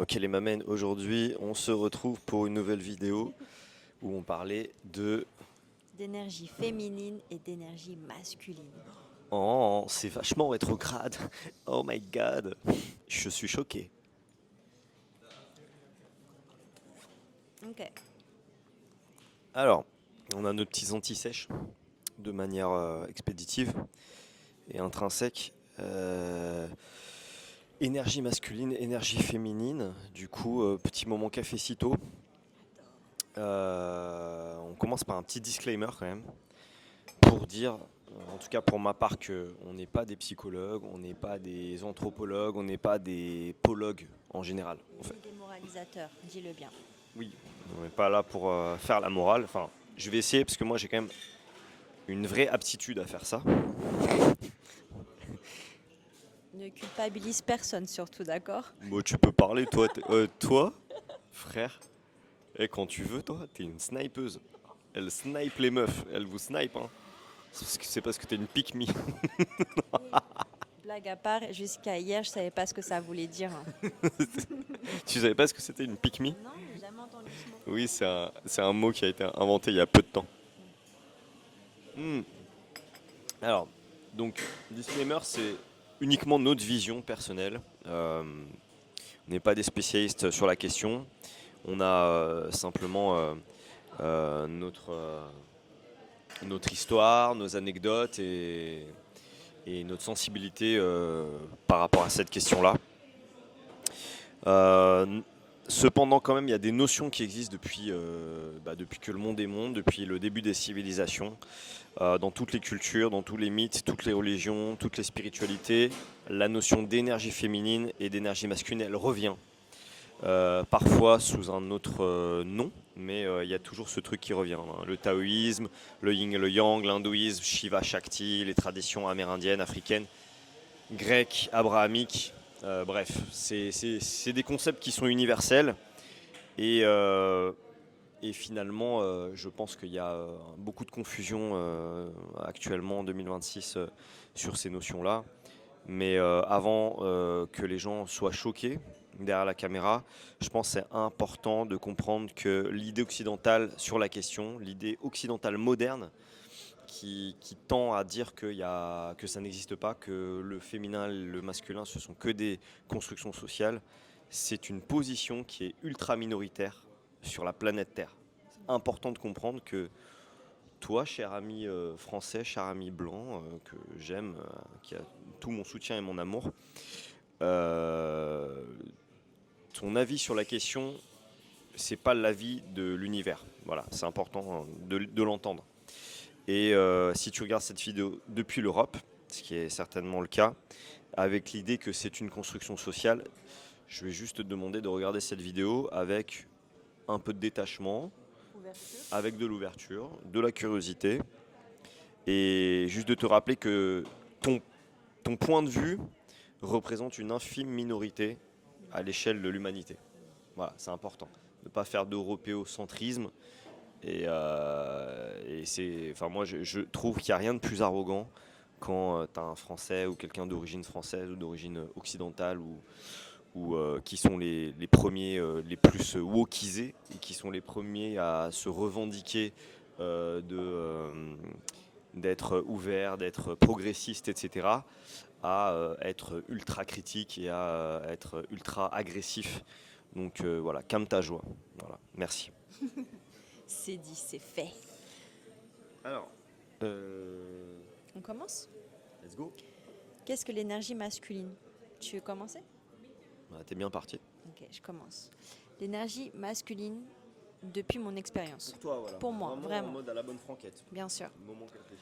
Ok les mamènes, aujourd'hui on se retrouve pour une nouvelle vidéo où on parlait de... D'énergie féminine et d'énergie masculine. Oh, c'est vachement rétrograde. Oh my god. Je suis choqué. Ok. Alors, on a nos petits anti-sèches de manière expéditive et intrinsèque. Énergie masculine, énergie féminine. Du coup, petit moment cafécito. On commence par un petit disclaimer quand même. Pour dire, en tout cas pour ma part, qu'on n'est pas des psychologues, on n'est pas des anthropologues, on n'est pas des pologues en général. En fait. Ni des moralisateurs, dis-le bien. Oui, on n'est pas là pour faire la morale. Enfin, je vais essayer parce que moi j'ai quand même une vraie aptitude à faire ça. Ne culpabilise personne surtout, d'accord? Bon, tu peux parler, toi, toi, frère. Et quand tu veux, toi, t'es une snipeuse. Elle snipe les meufs, elle vous snipe. Hein. C'est parce que t'es une pick me. Blague à part, jusqu'à hier, je savais pas ce que ça voulait dire, hein. Tu savais pas ce que c'était une pick me? Non, j'ai jamais entendu ce mot. Oui, c'est un mot qui a été inventé il y a peu de temps. Hmm. Alors, donc, disclaimer, c'est uniquement notre vision personnelle. On n'est pas des spécialistes sur la question. On a simplement notre histoire, nos anecdotes et notre sensibilité par rapport à cette question-là. Euh, Cependant, quand même, il y a des notions qui existent depuis que le monde est monde, depuis le début des civilisations, dans toutes les cultures, dans tous les mythes, toutes les religions, toutes les spiritualités. La notion d'énergie féminine et d'énergie masculine, elle revient. Parfois sous un autre nom, mais il y a toujours ce truc qui revient. Hein. Le taoïsme, le yin et le yang, l'hindouisme, Shiva Shakti, les traditions amérindiennes, africaines, grecques, abrahamiques. Bref, c'est des concepts qui sont universels et, euh, et finalement, je pense qu'il y a beaucoup de confusion actuellement en 2026 sur ces notions-là. Mais avant que les gens soient choqués derrière la caméra, je pense que c'est important de comprendre que l'idée occidentale sur la question, l'idée occidentale moderne, qui tend à dire que ça n'existe pas, que le féminin et le masculin, ce sont que des constructions sociales, c'est une position qui est ultra minoritaire sur la planète Terre. C'est important de comprendre que toi, cher ami français, cher ami blanc, que j'aime, qui a tout mon soutien et mon amour, euh, ton avis sur la question, c'est pas l'avis de l'univers. Voilà, c'est important de l'entendre. Et si tu regardes cette vidéo depuis l'Europe, ce qui est certainement le cas, avec l'idée que c'est une construction sociale, je vais juste te demander de regarder cette vidéo avec un peu de détachement, Ouverture. avec de l'ouverture, de la curiosité, et juste de te rappeler que ton, ton point de vue représente une infime minorité à l'échelle de l'humanité. Voilà, c'est important. Ne pas faire d'européocentrisme. Enfin, moi, je trouve qu'il n'y a rien de plus arrogant quand tu as un Français ou quelqu'un d'origine française ou d'origine occidentale ou qui sont les premiers, les plus wokisés, et qui sont les premiers à se revendiquer d'être ouverts, d'être progressistes, etc., à être ultra critique et à être ultra agressif. Donc voilà, calme ta joie. Voilà, merci. C'est dit, c'est fait. Alors, On commence? let's go. Qu'est-ce que l'énergie masculine? Tu veux commencer? Bah, t'es bien parti. Ok, je commence. L'énergie masculine, depuis mon expérience. Pour toi, voilà. Pour moi, Vraiment en vraiment, mode à la bonne franquette. bien sûr. Moment café.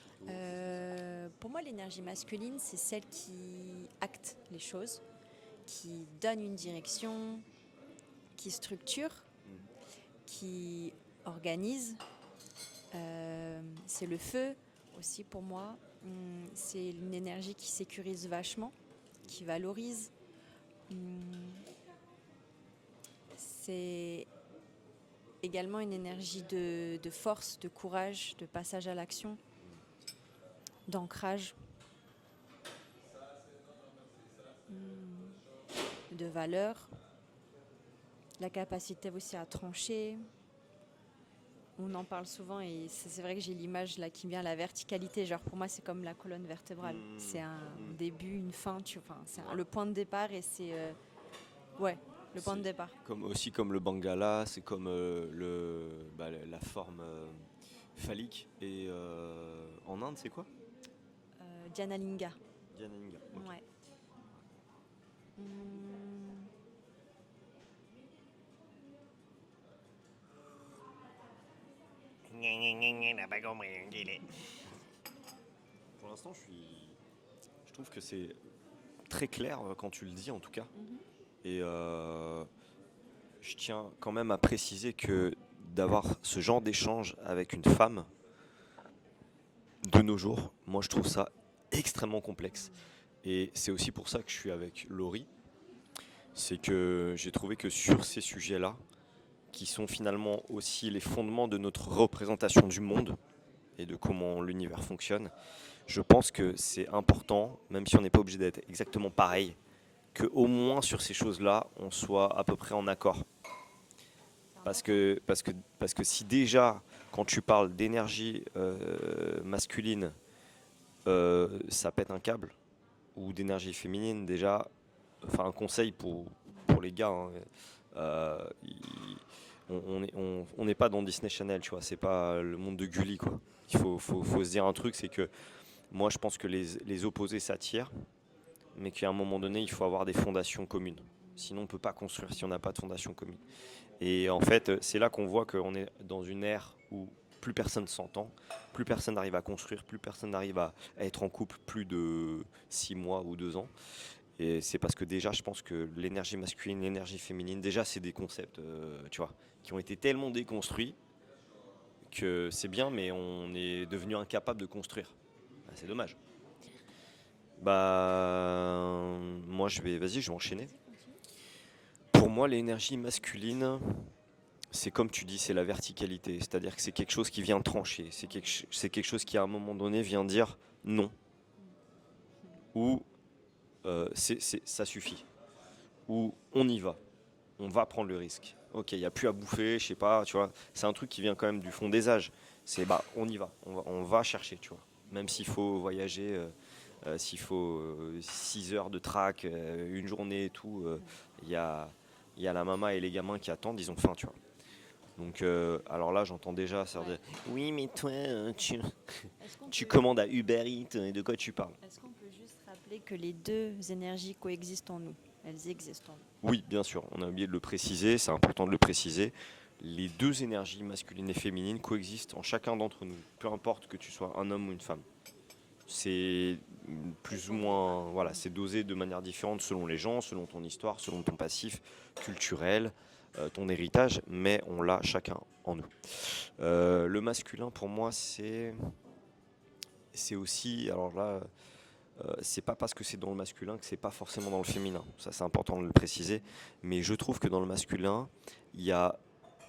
Pour moi, l'énergie masculine, c'est celle qui acte les choses, qui donne une direction, qui structure, qui organise. C'est le feu aussi pour moi. C'est une énergie qui sécurise vachement, qui valorise. C'est également une énergie de force, de courage, de passage à l'action, d'ancrage, de valeur. la capacité aussi à trancher. On en parle souvent et c'est vrai que j'ai l'image là qui vient, la verticalité. Genre pour moi, c'est comme la colonne vertébrale. C'est un début, une fin. Enfin, c'est le point de départ et c'est ouais, le point de départ. Aussi comme le Bangala, c'est comme la forme phallique. Et en Inde, c'est quoi? Dhyanalinga. Dhyanalingam. Ok. Ouais. Hum, N'a pas compris qui il est. Pour l'instant, je trouve que c'est très clair quand tu le dis en tout cas. Et je tiens quand même à préciser que d'avoir ce genre d'échange avec une femme de nos jours, moi je trouve ça extrêmement complexe. Et c'est aussi pour ça que je suis avec Laurie. C'est que j'ai trouvé que sur ces sujets-là, qui sont finalement aussi les fondements de notre représentation du monde et de comment l'univers fonctionne, je pense que c'est important, même si on n'est pas obligé d'être exactement pareil, qu'au moins sur ces choses-là, on soit à peu près en accord. Parce que si déjà, quand tu parles d'énergie masculine, ça pète un câble, ou d'énergie féminine, déjà, enfin un conseil pour les gars, hein, on n'est pas dans Disney Channel, tu vois, c'est pas le monde de Gulli, quoi. Il faut se dire un truc, c'est que moi je pense que les opposés s'attirent, mais qu'à un moment donné, il faut avoir des fondations communes. Sinon, on ne peut pas construire si on n'a pas de fondation commune. Et en fait, c'est là qu'on voit qu'on est dans une ère où plus personne s'entend, plus personne n'arrive à construire, plus personne n'arrive à être en couple plus de 6 mois ou 2 ans. Et c'est parce que déjà, je pense que l'énergie masculine, l'énergie féminine, déjà, c'est des concepts, tu vois, qui ont été tellement déconstruits que c'est bien, mais on est devenu incapable de construire. Ah, c'est dommage. Moi, vas-y, je vais enchaîner. Pour moi, l'énergie masculine, c'est comme tu dis, c'est la verticalité. C'est-à-dire que c'est quelque chose qui vient trancher. C'est quelque chose qui, à un moment donné, vient dire non. Ou ça suffit. Ou on y va. On va prendre le risque. Ok, il n'y a plus à bouffer, je sais pas, tu vois. C'est un truc qui vient quand même du fond des âges. C'est on y va. On va chercher, tu vois. Même s'il faut voyager, s'il faut 6 heures de track, une journée et tout, il y a la maman et les gamins qui attendent, ils ont faim, tu vois. Donc, alors là, j'entends déjà ça dire oui, mais toi, tu commandes à Uber Eats, et de quoi tu parles? Est-ce qu'on peut juste rappeler que les deux énergies coexistent en nous? Elles existent en nous. Oui, bien sûr, on a oublié de le préciser, c'est important de le préciser. Les deux énergies, masculines et féminines, coexistent en chacun d'entre nous, peu importe que tu sois un homme ou une femme. C'est plus ou moins, voilà, c'est dosé de manière différente selon les gens, selon ton histoire, selon ton passif culturel, ton héritage, mais on l'a chacun en nous. Le masculin, pour moi, c'est aussi, alors là, c'est pas parce que c'est dans le masculin que c'est pas forcément dans le féminin. Ça, c'est important de le préciser. Mais je trouve que dans le masculin, il y a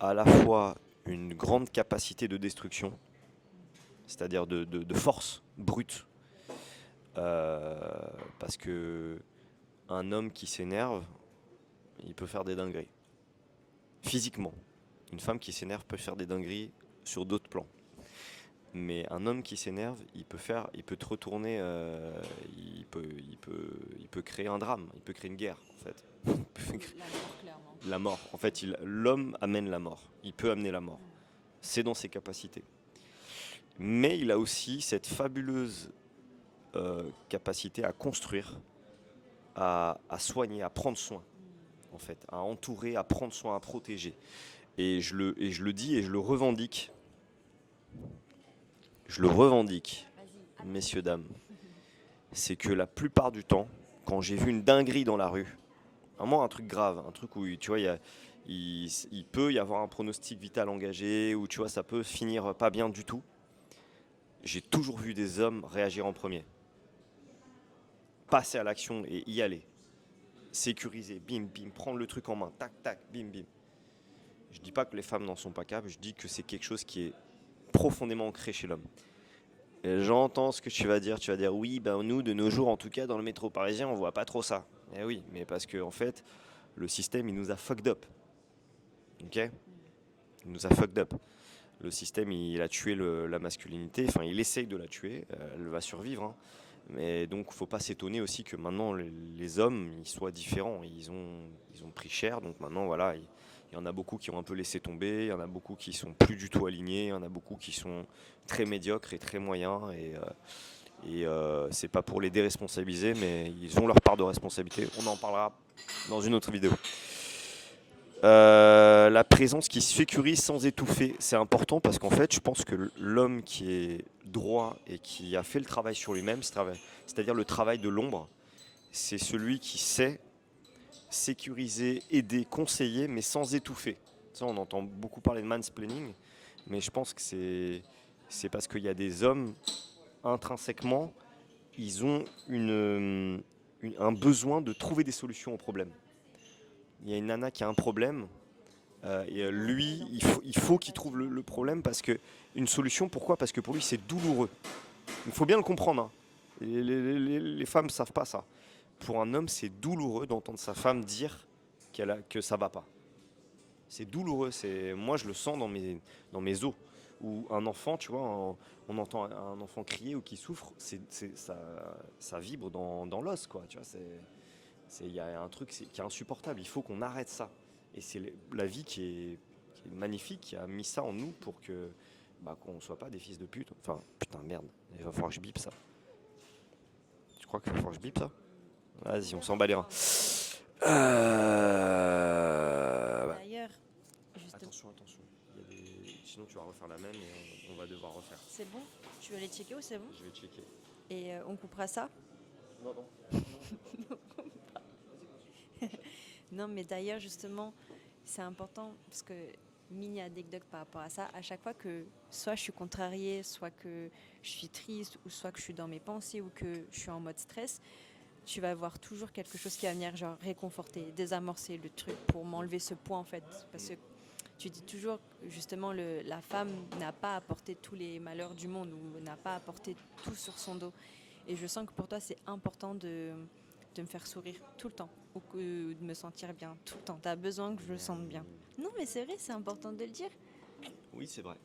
à la fois une grande capacité de destruction, c'est-à-dire de force brute, parce que un homme qui s'énerve, il peut faire des dingueries. Physiquement, une femme qui s'énerve peut faire des dingueries sur d'autres plans. Mais un homme qui s'énerve, il peut te retourner, il peut créer un drame, il peut créer une guerre en fait. La mort, clairement. La mort. En fait, l'homme amène la mort. Il peut amener la mort. C'est dans ses capacités. Mais il a aussi cette fabuleuse capacité à construire, à soigner, à prendre soin, en fait, à entourer, à prendre soin, à protéger. Et je le dis et je le revendique. Je le revendique, messieurs, dames. C'est que la plupart du temps, quand j'ai vu une dinguerie dans la rue, vraiment un truc grave, un truc où tu vois, il peut y avoir un pronostic vital engagé, ou tu vois, ça peut finir pas bien du tout. J'ai toujours vu des hommes réagir en premier. Passer à l'action et y aller. Sécuriser, bim, bim, prendre le truc en main, tac, tac, bim, bim. Je dis pas que les femmes n'en sont pas capables, je dis que c'est quelque chose qui est profondément ancré chez l'homme. Et j'entends ce que tu vas dire oui, ben nous, de nos jours, en tout cas dans le métro parisien, on voit pas trop ça. Eh oui, mais parce que en fait, le système, il nous a fucked up. Ok, il nous a fucked up. Le système, il a tué la masculinité, enfin il essaye de la tuer, elle va survivre, hein. Mais donc faut pas s'étonner aussi que maintenant les hommes ils soient différents, ils ont pris cher, donc maintenant voilà, il y en a beaucoup qui ont un peu laissé tomber, il y en a beaucoup qui sont plus du tout alignés, il y en a beaucoup qui sont très médiocres et très moyens, et c'est pas pour les déresponsabiliser, mais ils ont leur part de responsabilité, on en parlera dans une autre vidéo. La présence qui sécurise sans étouffer, c'est important parce qu'en fait, je pense que l'homme qui est droit et qui a fait le travail sur lui-même, c'est-à-dire le travail de l'ombre, c'est celui qui sait sécuriser, aider, conseiller, mais sans étouffer. Ça, on entend beaucoup parler de mansplaining, mais je pense que c'est parce qu'il y a des hommes, intrinsèquement, ils ont un besoin de trouver des solutions aux problèmes. Il y a une nana qui a un problème, lui, il faut qu'il trouve le problème parce que une solution. Pourquoi? Parce que pour lui, c'est douloureux. Il faut bien le comprendre, hein. Les femmes ne savent pas ça. Pour un homme, c'est douloureux d'entendre sa femme dire que ça va pas. C'est douloureux. Moi, je le sens dans mes os. Ou un enfant, tu vois, on entend un enfant crier ou qui souffre, ça vibre dans l'os, quoi. Tu vois, il y a un truc qui est insupportable. Il faut qu'on arrête ça. Et c'est la vie qui est magnifique, qui a mis ça en nous pour qu'on ne soit pas des fils de pute. Enfin, putain, merde, il va falloir que je bip ça. Tu crois qu'il va falloir que je bip ça? Vas-y, on s'en bat les reins. D'ailleurs, justement, Attention. Sinon, tu vas refaire la même et on va devoir refaire. c'est bon? Tu veux aller checker ou c'est bon? Je vais checker. Et on coupera ça? Non. Non, mais d'ailleurs, justement, c'est important parce que mini anecdote par rapport à ça, à chaque fois que soit je suis contrariée, soit que je suis triste, ou soit que je suis dans mes pensées, ou que je suis en mode stress, tu vas avoir toujours quelque chose qui va venir genre réconforter, désamorcer le truc pour m'enlever ce poids en fait. Parce que tu dis toujours, justement, la femme n'a pas apporté tous les malheurs du monde ou n'a pas apporté tout sur son dos. Et je sens que pour toi, c'est important de me faire sourire tout le temps ou de me sentir bien tout le temps. Tu as besoin que je me sente bien. Non, mais c'est vrai, c'est important de le dire. Oui, c'est vrai.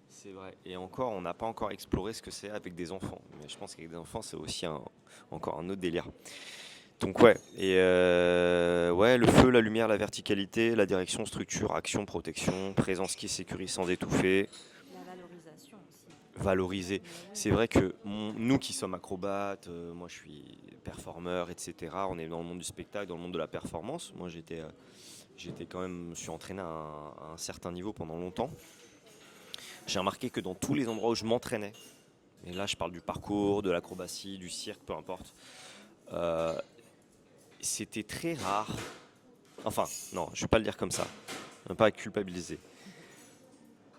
C'est vrai. Et encore, on n'a pas encore exploré ce que c'est avec des enfants. Mais je pense qu'avec des enfants, c'est aussi encore un autre délire. Donc ouais, ouais, le feu, la lumière, la verticalité, la direction, structure, action, protection, présence qui sécurise sans étouffer, La valorisation aussi. valoriser. C'est vrai que nous qui sommes acrobates, moi je suis performeur, etc. On est dans le monde du spectacle, dans le monde de la performance. Moi j'étais quand même, je suis entraîné à un certain niveau pendant longtemps. J'ai remarqué que dans tous les endroits où je m'entraînais, et là je parle du parcours, de l'acrobatie, du cirque, peu importe, c'était très rare. Enfin, non, je ne vais pas le dire comme ça. Je ne vais pas culpabiliser.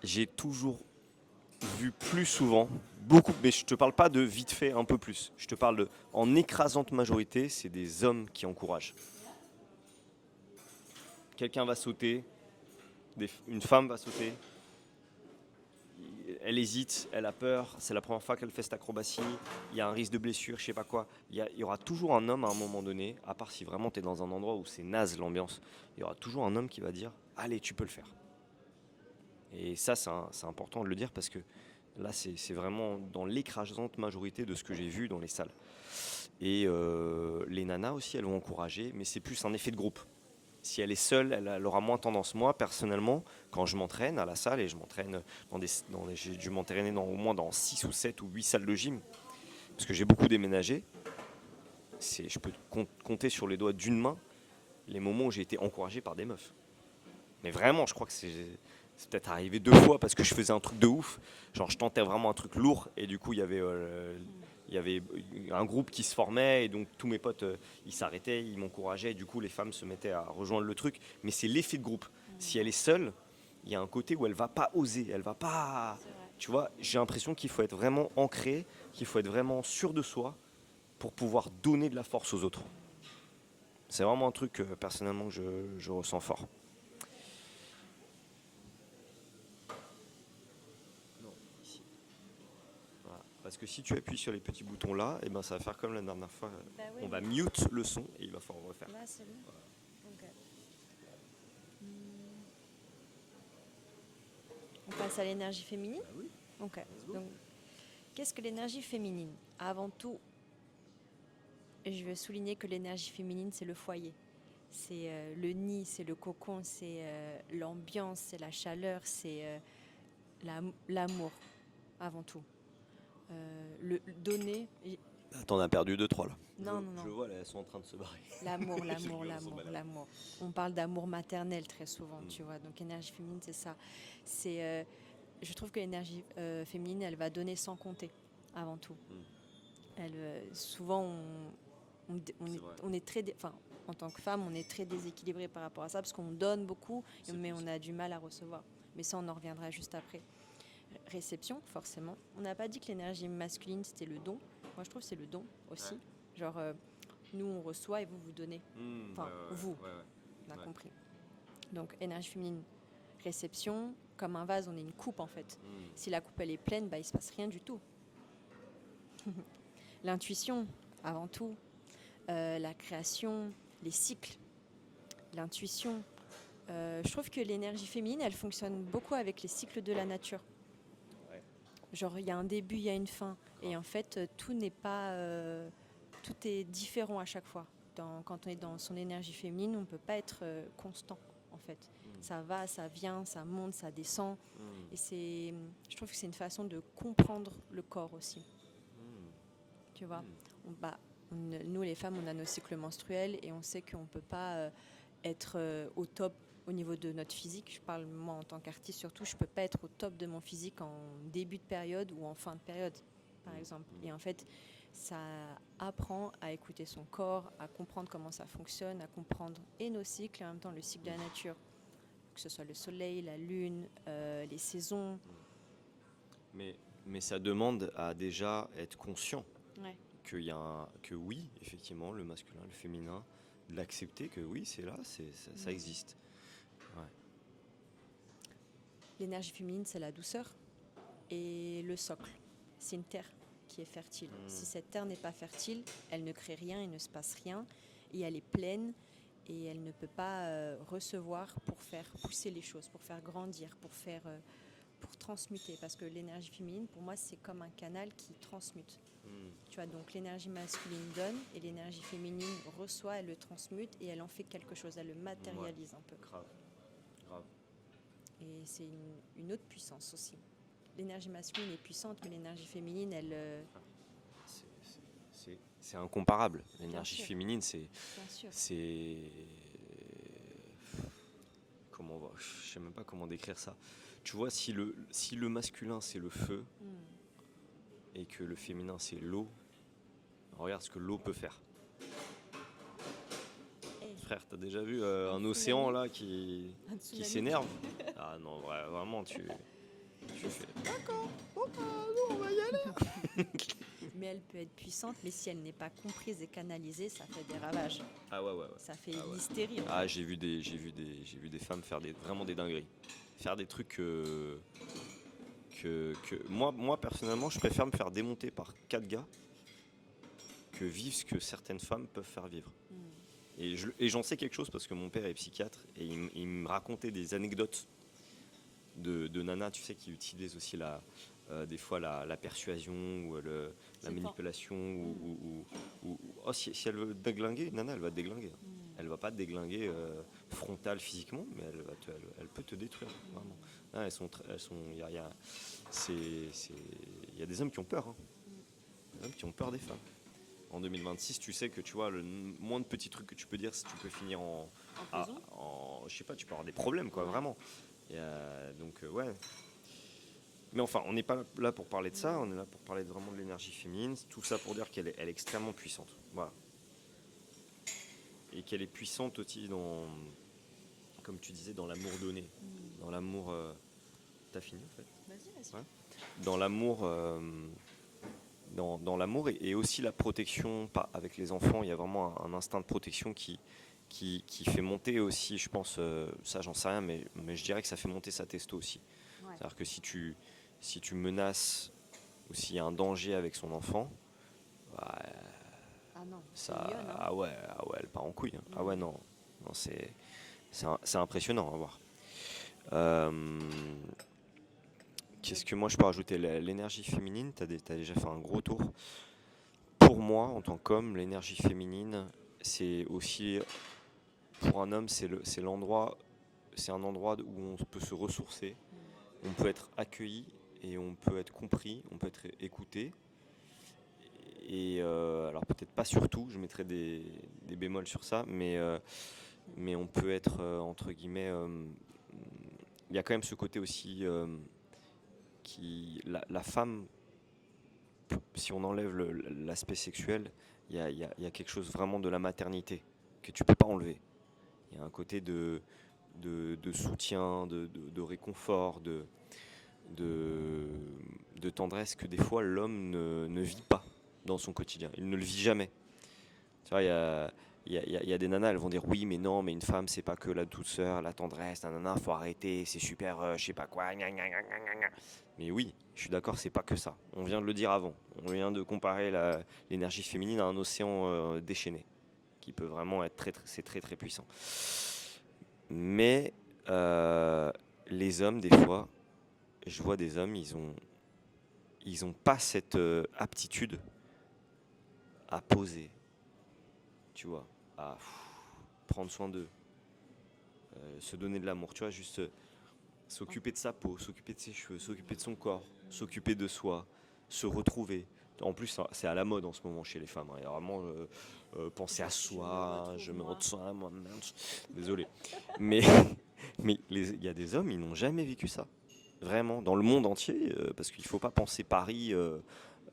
J'ai toujours vu plus souvent, beaucoup, mais je ne te parle pas de vite fait un peu plus. Je te parle en écrasante majorité, c'est des hommes qui encouragent. Quelqu'un va sauter, une femme va sauter, elle hésite, elle a peur, c'est la première fois qu'elle fait cette acrobatie, il y a un risque de blessure, je sais pas quoi. Il y aura toujours un homme à un moment donné, à part si vraiment tu es dans un endroit où c'est naze l'ambiance, il y aura toujours un homme qui va dire « Allez, tu peux le faire ». Et ça, c'est important de le dire parce que là, c'est vraiment dans l'écrasante majorité de ce que j'ai vu dans les salles. Et les nanas aussi, elles vont encourager, mais c'est plus un effet de groupe. Si elle est seule, elle aura moins tendance. Moi, personnellement, quand je m'entraîne à la salle, et je m'entraîne j'ai dû m'entraîner au moins dans 6 ou 7 ou 8 salles de gym, parce que j'ai beaucoup déménagé, je peux compter sur les doigts d'une main les moments où j'ai été encouragé par des meufs. Mais vraiment, je crois que c'est peut-être arrivé 2 fois parce que je faisais un truc de ouf. Genre, je tentais vraiment un truc lourd, et du coup, il y avait un groupe qui se formait et donc tous mes potes ils s'arrêtaient, ils m'encourageaient et du coup les femmes se mettaient à rejoindre le truc, mais c'est l'effet de groupe. Si elle est seule, il y a un côté où elle va pas oser, elle va pas, tu vois, j'ai l'impression qu'il faut être vraiment ancré, qu'il faut être vraiment sûr de soi pour pouvoir donner de la force aux autres. C'est vraiment un truc personnellement que je ressens fort. Parce que si tu appuies sur les petits boutons là, et ben ça va faire comme la dernière fois. Bah oui, on va mute le son et il va falloir refaire. Là, c'est bon. Voilà. Okay. passe à l'énergie féminine. Ah oui. Ok. Let's go. Donc, qu'est-ce que l'énergie féminine? Avant tout, je veux souligner que l'énergie féminine, c'est le foyer. C'est le nid, c'est le cocon, c'est l'ambiance, c'est la chaleur, c'est l'amour, avant tout. Le donner. T'en as perdu deux, trois là. Non, non, non. Je vois, là, elles sont en train de se barrer. L'amour, Je l'amour, rigole, on s'en l'amour, bat là. l'amour. On parle d'amour maternel très souvent, tu vois. Donc énergie féminine, c'est ça. C'est, je trouve que l'énergie féminine, elle va donner sans compter, avant tout. Elle, souvent, C'est vrai. on est très, enfin, en tant que femme, on est très déséquilibré par rapport à ça parce qu'on donne beaucoup, mais on a du mal à recevoir. Mais ça, on en reviendra juste après. Réception, forcément. On n'a pas dit que l'énergie masculine, c'était le don. Moi, je trouve que c'est le don aussi. Ouais. Genre, nous, on reçoit et vous, vous donnez. Enfin, vous, on a compris. Donc, énergie féminine, réception. Comme un vase, on est une coupe, en fait. Si la coupe, elle est pleine, bah, il ne se passe rien du tout. L'intuition, avant tout. La création, les cycles. L'intuition. Je trouve que l'énergie féminine, elle fonctionne beaucoup avec les cycles de la nature. Genre, il y a un début, il y a une fin. Et en fait, tout n'est pas... tout est différent à chaque fois. Quand on est dans son énergie féminine, on ne peut pas être constant, en fait. Ça va, ça vient, ça monte, ça descend. Et je trouve que c'est une façon de comprendre le corps aussi. Tu vois, nous, les femmes, on a nos cycles menstruels et on sait qu'on ne peut pas être au top au niveau de notre physique. Je parle, moi, en tant qu'artiste, surtout, je ne peux pas être au top de mon physique en début de période ou en fin de période, par exemple. Et en fait, ça apprend à écouter son corps, à comprendre comment ça fonctionne, à comprendre et nos cycles et en même temps le cycle de la nature, que ce soit le soleil, la lune, les saisons. Mais ça demande à déjà être conscient Ouais. que oui, effectivement, le masculin, le féminin, de l'accepter que oui, c'est là, ça existe. Ouais. L'énergie féminine, c'est la douceur et le socle. C'est une terre qui est fertile. Si cette terre n'est pas fertile, elle ne crée rien, il ne se passe rien, et elle est pleine, et elle ne peut pas recevoir pour faire pousser les choses, pour faire grandir, pour transmuter. Parce que l'énergie féminine, pour moi, c'est comme un canal qui transmute. Tu vois, donc l'énergie masculine donne, et l'énergie féminine reçoit, elle le transmute, et elle en fait quelque chose, elle le matérialise un peu. Grave. Et c'est une autre puissance aussi. L'énergie masculine est puissante, mais l'énergie féminine, elle... C'est incomparable. L'énergie sûr. féminine, Bien sûr. c'est je sais même pas comment décrire ça. Tu vois, si le masculin c'est le feu et que le féminin c'est l'eau, regarde ce que l'eau peut faire. Frère, t'as déjà vu un océan là qui s'énerve? Ah non, vraiment, tu fais d'accord, on va y aller. Mais elle peut être puissante, mais si elle n'est pas comprise et canalisée, ça fait des ravages. Ah ouais. Ça fait l'hystérie. Ah, j'ai vu des femmes faire vraiment des dingueries. Faire des trucs que moi personnellement, je préfère me faire démonter par 4 gars que vivre ce que certaines femmes peuvent faire vivre. Et j'en sais quelque chose parce que mon père est psychiatre et il me racontait des anecdotes de nanas, tu sais, qui utilisent aussi des fois la persuasion ou la manipulation ou si elle veut déglinguer, nana, elle va te déglinguer. Elle va pas te déglinguer frontal physiquement, mais elle peut te détruire vraiment. Ah, il y a des hommes qui ont peur, hein. Des hommes qui ont peur des femmes. En 2026, tu sais que tu vois le moins de petits trucs que tu peux dire, si tu peux finir en prison. Je sais pas, tu peux avoir des problèmes, quoi, vraiment. Donc ouais. Mais enfin, on n'est pas là pour parler de ça, on est là pour parler vraiment de l'énergie féminine. Tout ça pour dire qu'elle est extrêmement puissante. Voilà. Et qu'elle est puissante aussi comme tu disais, dans l'amour donné. Dans l'amour. T'as fini en fait? Vas-y. Ouais. Dans l'amour. Dans l'amour et aussi la protection avec les enfants, il y a vraiment un instinct de protection qui fait monter aussi, je pense, ça j'en sais rien, mais je dirais que ça fait monter sa testo aussi. Ouais. C'est-à-dire que si tu menaces ou s'il y a un danger avec son enfant, elle part en couille. Hein. Ah ouais, non c'est impressionnant à voir. qu'est-ce que moi je peux rajouter? L'énergie féminine, t'as déjà fait un gros tour. Pour moi, en tant qu'homme, l'énergie féminine, c'est aussi, pour un homme, c'est un endroit où on peut se ressourcer, on peut être accueilli et on peut être compris, on peut être écouté. Et alors peut-être pas sur tout, je mettrai des bémols sur ça, mais on peut être, entre guillemets, il y a quand même ce côté aussi la femme, si on enlève l'aspect sexuel, il y a quelque chose vraiment de la maternité que tu peux pas enlever. Il y a un côté de soutien, de réconfort, de, de tendresse que des fois l'homme ne vit pas dans son quotidien. Il ne le vit jamais. Tu vois, il y a des nanas, elles vont dire oui, mais non, mais une femme, c'est pas que la douceur, la tendresse, nanana, faut arrêter, c'est super, je sais pas quoi, gna, gna, gna, gna, gna, gna. Mais oui, je suis d'accord, c'est pas que ça. On vient de le dire avant. On vient de comparer l'énergie féminine à un océan déchaîné, qui peut vraiment être c'est très très puissant. Mais les hommes, des fois, je vois des hommes, ils ont pas cette aptitude à poser, tu vois, à prendre soin d'eux, se donner de l'amour, tu vois, juste s'occuper de sa peau, s'occuper de ses cheveux, s'occuper de son corps, s'occuper de soi, se retrouver. En plus, c'est à la mode en ce moment chez les femmes. Il y a vraiment penser à soi, je me retrouve moi, merde. Désolé. Mais mais il y a des hommes, ils n'ont jamais vécu ça. Vraiment, dans le monde entier, parce qu'il ne faut pas penser Paris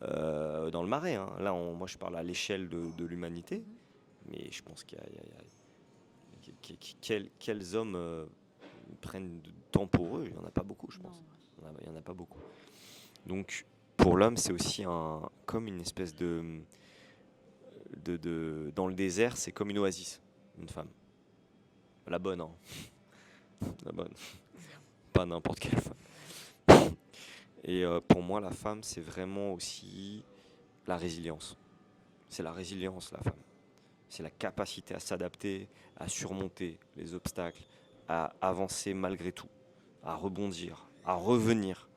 dans le Marais. Hein. Là, moi, je parle à l'échelle de l'humanité. Mais je pense quels hommes prennent du temps pour eux, il n'y en a pas beaucoup, je pense. Il n'y en a pas beaucoup. Donc, pour l'homme, c'est aussi comme une espèce dans le désert, c'est comme une oasis, une femme. La bonne, hein. La bonne. Pas n'importe quelle femme. Et pour moi, la femme, c'est vraiment aussi la résilience. C'est la résilience, la femme. C'est la capacité à s'adapter, à surmonter les obstacles, à avancer malgré tout, à rebondir, à revenir,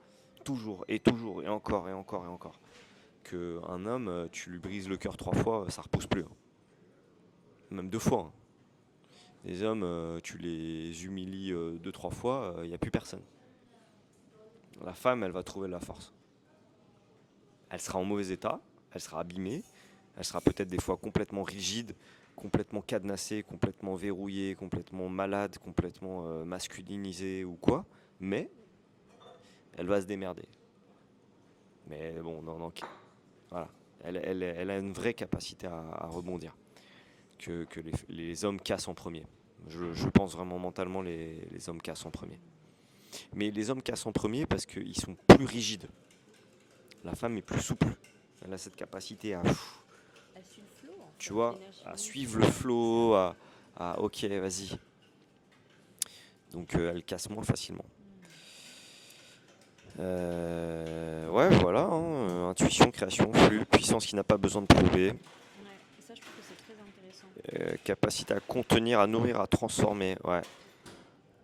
toujours et encore et encore et encore. Qu'un homme, tu lui brises le cœur 3 fois, ça repousse plus. Hein. Même 2 fois. Hein. Les hommes, tu les humilies 2-3 fois, il n'y a plus personne. La femme, elle va trouver la force. Elle sera en mauvais état, elle sera abîmée, elle sera peut-être des fois complètement rigide, complètement cadenassée, complètement verrouillée, complètement malade, complètement masculinisée ou quoi, mais elle va se démerder. Mais bon, non, voilà. Elle a une vraie capacité à rebondir, que les hommes cassent en premier. Je pense vraiment mentalement les hommes cassent en premier. Mais les hommes cassent en premier parce qu'ils sont plus rigides. La femme est plus souple. Elle a cette capacité à, Elle suit le flow, en tu fait. vois, L'énergie à féminine, suivre le flow, à ok, vas-y. Donc elle casse moins facilement. Ouais, voilà. Hein, intuition, création, flux, puissance qui n'a pas besoin de prouver. Ouais, et ça, je trouve que c'est très intéressant. Capacité à contenir, à nourrir, à transformer. Ouais.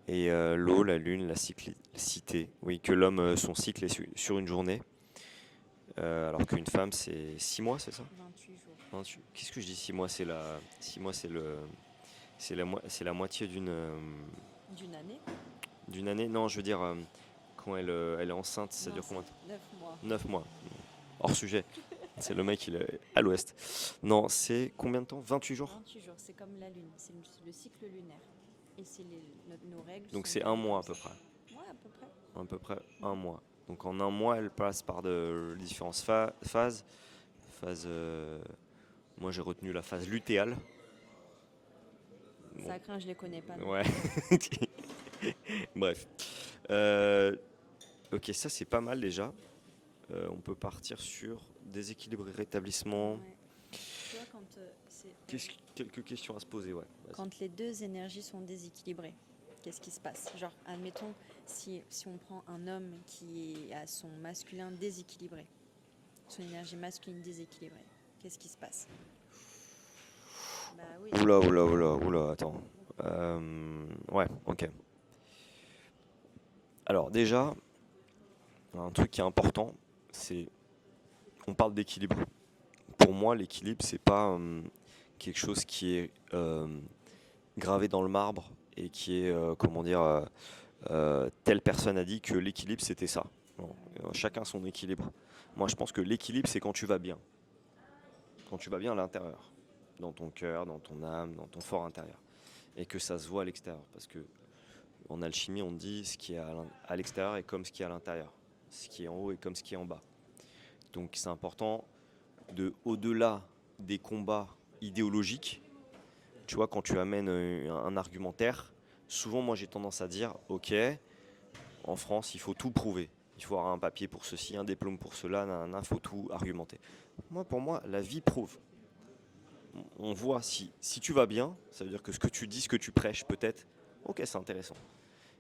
Et l'eau, la lune, la cyclicité. Oui, que l'homme, son cycle est sur une journée. Alors qu'une femme, c'est 6 mois, c'est ça? 28 jours. 28. Qu'est-ce que je dis 6 mois? 6 mois, c'est la moitié D'une année. d'une année. Non, je veux dire, quand elle est enceinte, ça dure combien de temps? 9 mois. 9 mois. Hors sujet. C'est le mec, il est à l'ouest. Non, c'est combien de temps? 28 jours? 28 jours, c'est comme la lune, c'est le cycle lunaire. Et c'est nos règles. Donc sont c'est un mois à peu près. Ouais, à peu près. À peu près un mois. Donc en un mois, elle passe par de différentes phases. Moi, j'ai retenu la phase lutéale. Bon. Ça craint, je les connais pas. Non. Ouais. Bref. Ok, ça c'est pas mal déjà. On peut partir sur déséquilibre et rétablissement. Ouais. Tu vois, Quelques questions à se poser, ouais. quand les deux énergies sont déséquilibrées, qu'est-ce qui se passe? Genre, admettons, si on prend un homme qui a son masculin déséquilibré, son énergie masculine déséquilibrée, qu'est-ce qui se passe? Bah oui. Oula, attends. Ouais, ok. Alors déjà, un truc qui est important, c'est on parle d'équilibre. Pour moi, l'équilibre, c'est pas quelque chose qui est gravé dans le marbre et qui est, comment dire, telle personne a dit que l'équilibre c'était ça. Non, chacun son équilibre. Moi, je pense que l'équilibre, c'est quand tu vas bien. Quand tu vas bien à l'intérieur, dans ton cœur, dans ton âme, dans ton fort intérieur. Et que ça se voit à l'extérieur. Parce que en alchimie, on dit ce qui est à l'extérieur est comme ce qui est à l'intérieur. Ce qui est en haut est comme ce qui est en bas. Donc c'est important de, au-delà des combats idéologiques, tu vois, quand tu amènes un argumentaire, souvent moi j'ai tendance à dire, ok, en France il faut tout prouver. Il faut avoir un papier pour ceci, un diplôme pour cela, il faut tout argumenter. Moi, pour moi, la vie prouve. On voit si tu vas bien, ça veut dire que ce que tu dis, ce que tu prêches, peut-être, ok, c'est intéressant.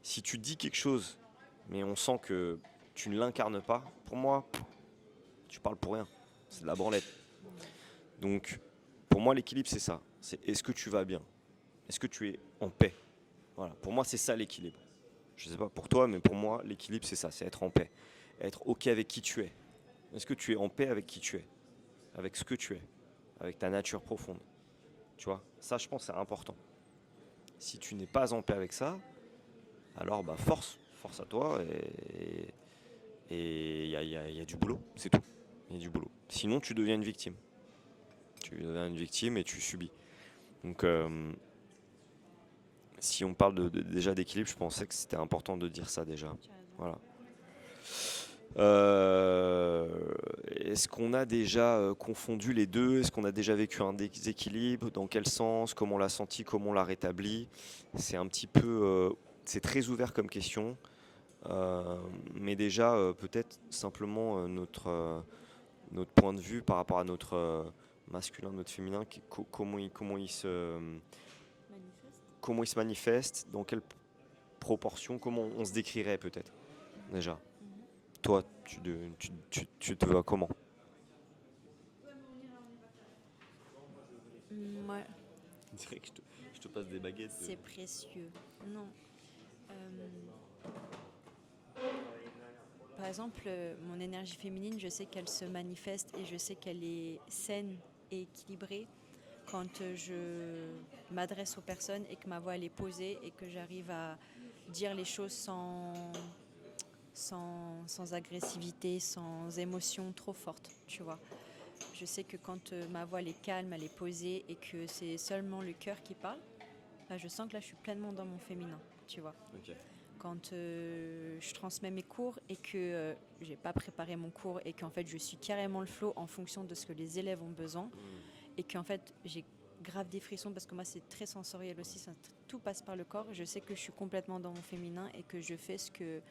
Si tu dis quelque chose, mais on sent que tu ne l'incarnes pas, pour moi, tu parles pour rien. C'est de la branlette. Donc, pour moi, l'équilibre, c'est ça. C'est est-ce que tu vas bien? Est-ce que tu es en paix? Voilà. Pour moi, c'est ça l'équilibre. Je ne sais pas pour toi, mais pour moi, l'équilibre, c'est ça. C'est être en paix. Être OK avec qui tu es. Est-ce que tu es en paix avec qui tu es? Avec ce que tu es? Avec ta nature profonde? Tu vois? Ça, je pense, c'est important. Si tu n'es pas en paix avec ça, alors bah, force à toi. Et il y a du boulot. C'est tout. Il y a du boulot. Sinon, tu deviens une victime. Tu deviens une victime et tu subis. Donc, si on parle déjà d'équilibre, je pensais que c'était important de dire ça déjà. Tu as raison. Voilà. Est-ce qu'on a déjà confondu les deux? Est-ce qu'on a déjà vécu un déséquilibre? Dans quel sens? Comment on l'a senti? Comment on l'a rétabli? C'est un petit peu, c'est très ouvert comme question. Mais déjà, peut-être simplement notre point de vue par rapport à notre masculin, notre féminin, Manifeste. comment il se manifeste, dans quelle proportion, comment on se décrirait peut-être déjà. Mhm. Toi, tu te vois comment? Ouais, On dirait que je te passe des baguettes. c'est précieux. Non. Euh, Par exemple, mon énergie féminine, je sais qu'elle se manifeste et je sais qu'elle est saine et équilibrée quand je m'adresse aux personnes et que ma voix elle est posée et que j'arrive à dire les choses sans agressivité, sans émotion trop forte, tu vois. Je sais que quand ma voix elle est calme, elle est posée et que c'est seulement le cœur qui parle, bah, je sens que là je suis pleinement dans mon féminin, tu vois. Ok. Quand je transmets mes cours et que j'ai pas préparé mon cours et qu'en fait je suis carrément le flow en fonction de ce que les élèves ont besoin et qu'en fait j'ai grave des frissons parce que moi c'est très sensoriel aussi, tout passe par le corps. Je sais que je suis complètement dans mon féminin et que je fais ce qui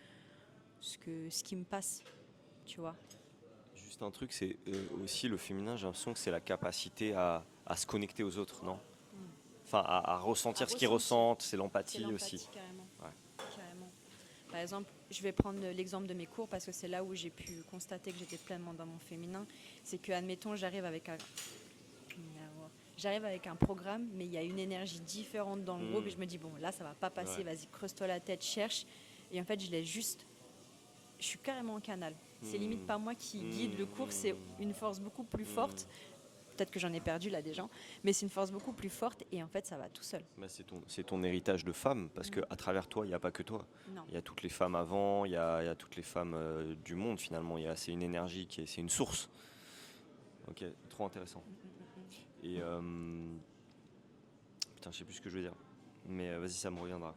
me passe, tu vois. Juste un truc, c'est aussi le féminin, j'ai l'impression que c'est la capacité à se connecter aux autres, non? Enfin, à ressentir À ce qu'ils ressentir. ressentent, c'est C'est l'empathie l'empathie aussi. carrément. Ouais. Carrément. Par exemple, je vais prendre l'exemple de mes cours parce que c'est là où j'ai pu constater que j'étais pleinement dans mon féminin. C'est que, admettons, j'arrive avec un programme, mais il y a une énergie différente dans le groupe et je me dis, bon, là, ça va pas passer, Ouais. vas-y, creuse-toi la tête, cherche. Et en fait, je suis carrément en canal. C'est limite pas moi qui guide le cours, c'est une force beaucoup plus forte. Peut-être que j'en ai perdu là des gens, mais c'est une force beaucoup plus forte et en fait, ça va tout seul. Bah, c'est ton héritage de femme, parce qu'à travers toi, il n'y a pas que toi. Non. Il y a toutes les femmes avant, il y a toutes les femmes du monde finalement. C'est une énergie, c'est une source. Ok, trop intéressant. Et putain, je sais plus ce que je veux dire. Mais vas-y, ça me reviendra.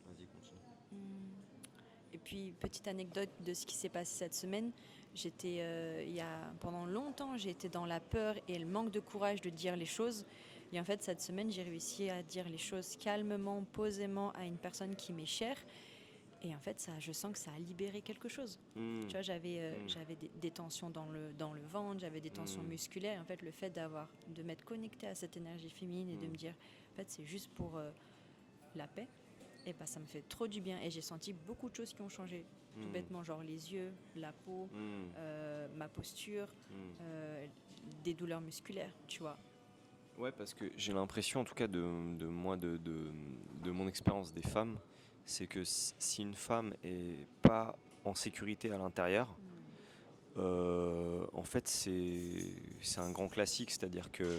Vas-y, continue. Et puis, petite anecdote de ce qui s'est passé cette semaine. Pendant longtemps, j'ai été dans la peur et le manque de courage de dire les choses. Et en fait, cette semaine, j'ai réussi à dire les choses calmement, posément à une personne qui m'est chère. Et en fait, je sens que ça a libéré quelque chose. Tu vois, j'avais des tensions dans le ventre, j'avais des tensions musculaires. En fait, le fait de m'être connectée à cette énergie féminine et de me dire, en fait, c'est juste pour la paix. Et bah, ça me fait trop du bien et j'ai senti beaucoup de choses qui ont changé. Tout bêtement, genre les yeux, la peau, ma posture, des douleurs musculaires, tu vois. Ouais, parce que j'ai l'impression, en tout cas, de mon expérience des femmes, c'est que si une femme est pas en sécurité à l'intérieur, en fait, c'est un grand classique, c'est-à-dire que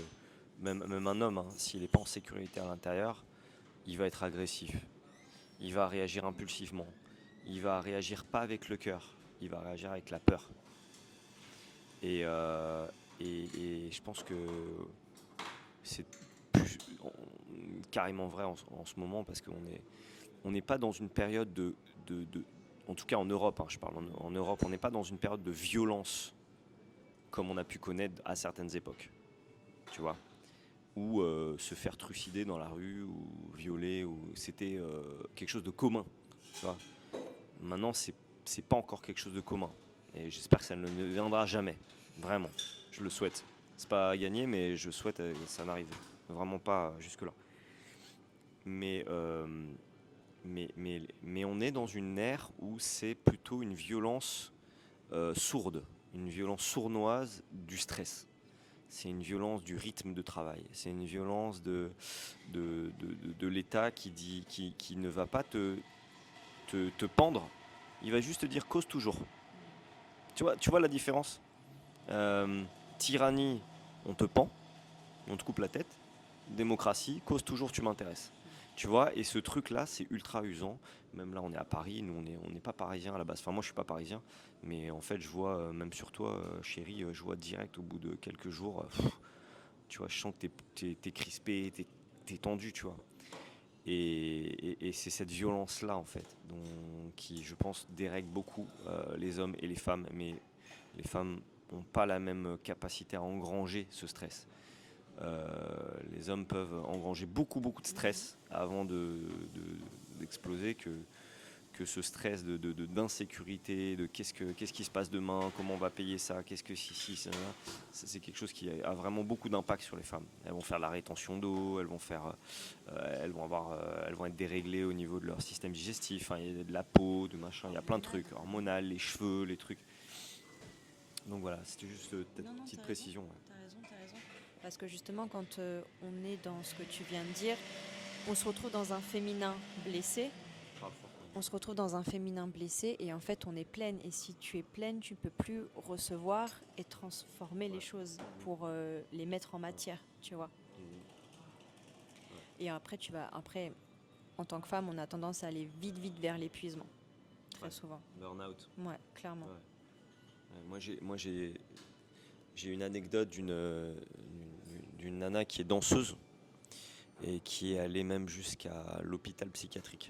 même un homme, hein, s'il n'est pas en sécurité à l'intérieur, il va être agressif, il va réagir impulsivement, il va réagir pas avec le cœur, il va réagir avec la peur. Et, et je pense que c'est carrément vrai en ce moment parce on n'est pas dans une période en tout cas en Europe, hein, je parle en Europe, on n'est pas dans une période de violence comme on a pu connaître à certaines époques, tu vois, ou se faire trucider dans la rue ou violer, ou c'était quelque chose de commun, tu vois. Maintenant, c'est pas encore quelque chose de commun, et j'espère que ça ne deviendra jamais, vraiment, je le souhaite. C'est pas gagné, mais je souhaite que ça n'arrive vraiment pas jusque-là. Mais, mais on est dans une ère où c'est plutôt une violence sourde, une violence sournoise du stress. C'est une violence du rythme de travail. C'est une violence de l'État qui ne va pas te pendre. Il va juste te dire cause toujours. Tu vois la différence. Tyrannie, on te pend, on te coupe la tête. Démocratie, cause toujours, tu m'intéresses. Tu vois, et ce truc-là, c'est ultra usant. Même là, on est à Paris, nous, on n'est pas parisiens à la base. Enfin, moi, je suis pas parisien, mais en fait, je vois, même sur toi, chérie, je vois direct au bout de quelques jours, tu vois, je sens que t'es crispé, t'es tendu, tu vois. Et c'est cette violence-là, en fait, qui, je pense, dérègle beaucoup les hommes et les femmes. Mais les femmes n'ont pas la même capacité à engranger ce stress. Les hommes peuvent engranger beaucoup de stress avant d'exploser que ce stress d'insécurité, de qu'est-ce qui se passe demain, comment on va payer ça, qu'est-ce que si ça, c'est quelque chose qui a vraiment beaucoup d'impact sur les femmes. Elles vont faire la rétention d'eau, elles vont être déréglées au niveau de leur système digestif, hein, il y a de la peau, de machin, il y a plein de trucs, hormonal, les cheveux, les trucs. Donc voilà, c'était juste cette petite précision. Ouais. T'as raison. Parce que justement, quand on est dans ce que tu viens de dire, on se retrouve dans un féminin blessé. On se retrouve dans un féminin blessé et en fait, on est pleine. Et si tu es pleine, tu ne peux plus recevoir et transformer les choses pour les mettre en matière, tu vois. Et après, en tant que femme, on a tendance à aller vite vers l'épuisement. Très souvent. Burn-out. Ouais, clairement. Ouais. Moi, j'ai une anecdote d'une nana qui est danseuse et qui est allée même jusqu'à l'hôpital psychiatrique.